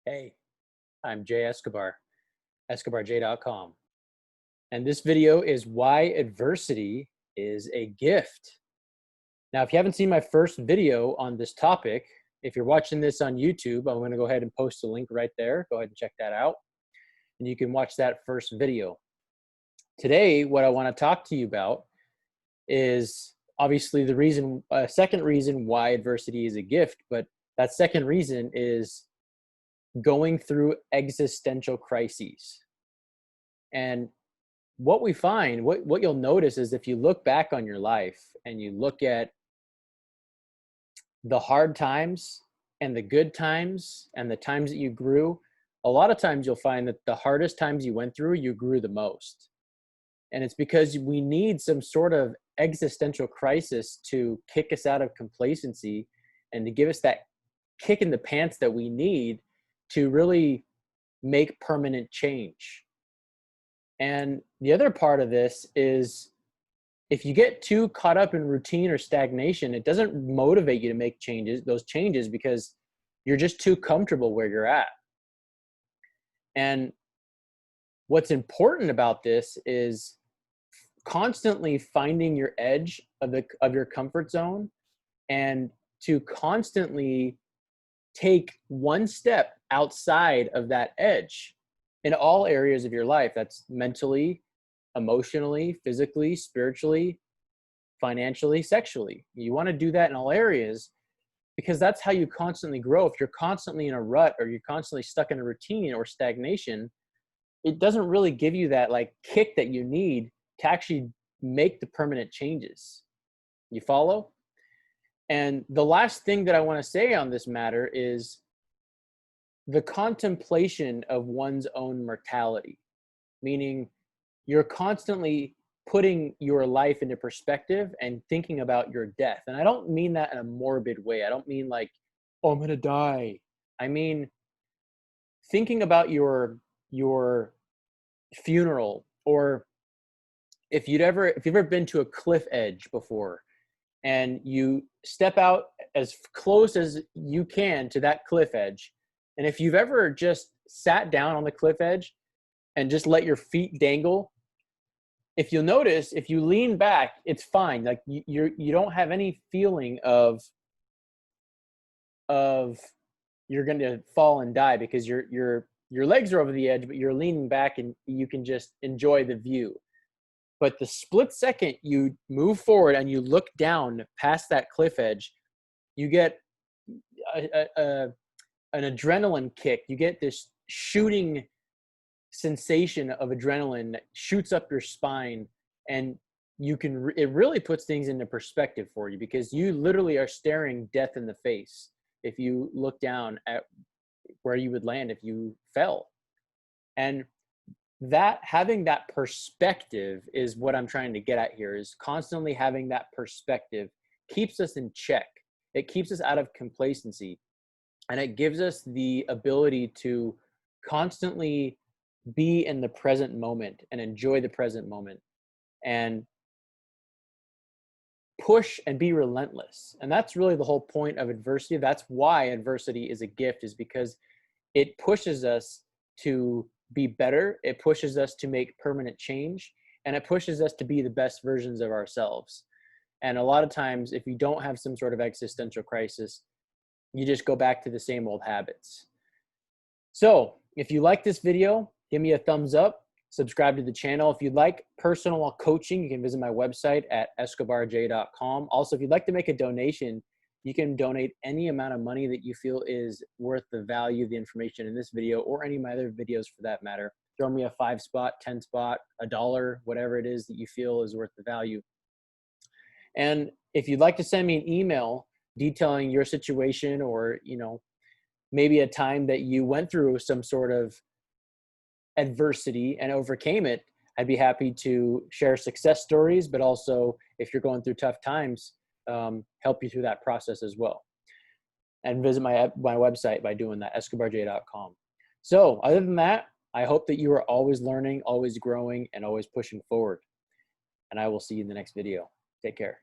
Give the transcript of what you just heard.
Hey, I'm Jay Escobar, escobarj.com. And this video is why adversity is a gift. Now, if you haven't seen my first video on this topic, if you're watching this on YouTube, I'm going to go ahead and post a link right there. Go ahead and check that out. And you can watch that first video. Today, what I want to talk to you about is obviously the second reason why adversity is a gift, but that second reason is going through existential crises. And what we find, what you'll notice is if you look back on your life and you look at the hard times and the good times and the times that you grew, a lot of times you'll find that the hardest times you went through, you grew the most. And it's because we need some sort of existential crisis to kick us out of complacency and to give us that kick in the pants that we need to really make permanent change. And the other part of this is if you get too caught up in routine or stagnation, it doesn't motivate you to make those changes, because you're just too comfortable where you're at. And what's important about this is constantly finding your edge of your comfort zone, and to constantly take one step outside of that edge in all areas of your life. That's mentally, emotionally, physically, spiritually, financially, sexually. You want to do that in all areas, because that's how you constantly grow. If you're constantly in a rut or you're constantly stuck in a routine or stagnation, it doesn't really give you that kick that you need to actually make the permanent changes. You follow? And the last thing that I want to say on this matter is the contemplation of one's own mortality, meaning you're constantly putting your life into perspective and thinking about your death. And I don't mean that in a morbid way. I don't mean oh, I'm going to die. I mean, thinking about your funeral, or if you've ever been to a cliff edge before, and you step out as close as you can to that cliff edge. And if you've ever just sat down on the cliff edge and just let your feet dangle, if you'll notice, if you lean back, it's fine. You don't have any feeling of you're going to fall and die, because your legs are over the edge, but you're leaning back and you can just enjoy the view. But the split second you move forward and you look down past that cliff edge, you get an adrenaline kick. You get this shooting sensation of adrenaline that shoots up your spine, and it really puts things into perspective for you, because you literally are staring death in the face if you look down at where you would land if you fell. And having that perspective is what I'm trying to get at here, is constantly having that perspective keeps us in check. It keeps us out of complacency, and it gives us the ability to constantly be in the present moment and enjoy the present moment and push and be relentless. And that's really the whole point of adversity. That's why adversity is a gift, is because it pushes us to be better. It pushes us to make permanent change, and it pushes us to be the best versions of ourselves. And a lot of times, if you don't have some sort of existential crisis, you just go back to the same old habits. So if you like this video, give me a thumbs up, subscribe to the channel. If you'd like personal coaching, you can visit my website at escobarj.com. Also, if you'd like to make a donation, you can donate any amount of money that you feel is worth the value of the information in this video, or any of my other videos for that matter. Throw me a 5 spot, 10 spot, $1, whatever it is that you feel is worth the value. And if you'd like to send me an email detailing your situation, or maybe a time that you went through some sort of adversity and overcame it, I'd be happy to share success stories, but also, if you're going through tough times, help you through that process as well. And visit my website by doing that, escobarj.com. So other than that, I hope that you are always learning, always growing, and always pushing forward. And I will see you in the next video. Take care.